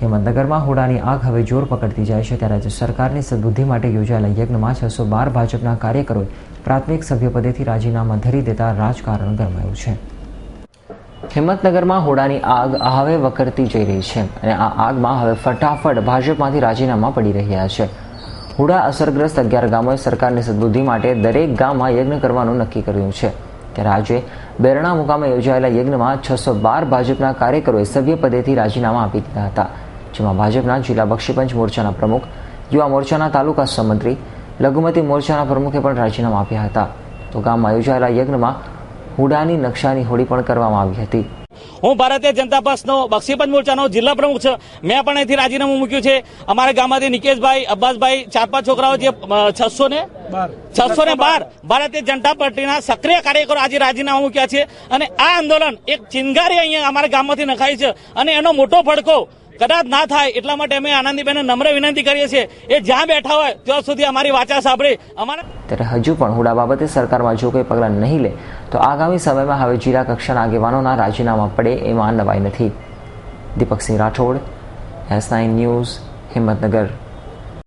હિંમતનગરમાં હોડાની આગ હવે જોર પકડતી જાય છે ત્યારે રાજ્ય સરકારની સદબુદ્ધિ માટે યોજાયેલા યજ્ઞમાં 612 ભાજપના કાર્યકરોએ પ્રાથમિક સભ્યપદેથી રાજીનામા ધરી દેતા રાજકારણ ગરમાયું છે। હિંમતનગરમાં હોડાની આગ હવે વકરતી જઈ રહી છે અને આ આગમાં હવે ફટાફટ ભાજપમાંથી રાજીનામા પડી રહ્યા છે। હોડા અસરગ્રસ્ત 11 ગામોએ સરકારની સદબુદ્ધિ માટે દરેક ગામમાં યજ્ઞ કરવાનું નક્કી કર્યું છે ત્યારે આજે બેરણા મુકામે યોજાયેલા યજ્ઞમાં 612 ભાજપના કાર્યકરોએ સભ્યપદેથી રાજીનામા આપી દીધા હતા, જેમાં ભાજપના જિલ્લા બક્ષીપંચ મોરચાના પ્રમુખ, યુવા મોરચાના તાલુકા સહમંત્રી, લઘુમતી મોરચાના પ્રમુખે પણ રાજીનામા આપ્યા હતા। તો ગામમાં યોજાયેલા યજ્ઞમાં હુડાની નકશાની હોડી પણ કરવામાં આવી હતી। હું ભારતીય જનતા પક્ષનો બક્ષીપંચ મોરચાનો જિલ્લા પ્રમુખ છું। મેં પણ અહીંથી રાજીનામું મૂક્યું છે। અમારા ગામમાંથી નિકેશભાઈ, અબ્બાસભાઈ, 4-5 છોકરાઓ જે 612 ભારતીય જનતા પાર્ટીના સક્રિય કાર્યકરો આજે રાજીનામું મૂક્યા છે અને આ આંદોલન એક ચિનગારી અહીંયા અમારા ગામમાંથી નખાઈ છે અને એનો મોટો ભડકો કદાચ ના થાય એટલા માટે અમે આનંદીબેનને નમ્ર વિનંતી કરીએ છીએ એ જ્યાં બેઠા હોય ત્યાં સુધી અમારી વાચા સાંભળે। ત્યારે હજુ પણ હુડા બાબતે સરકારમાં જો કોઈ પગલાં નહીં લે તો આગામી સમયમાં હવે જિલ્લા કક્ષાના આગેવાનોના રાજીનામા પડે એમાં નવાઈ નથી। Deepaksinh Rathod, S9 news, Himmatnagar.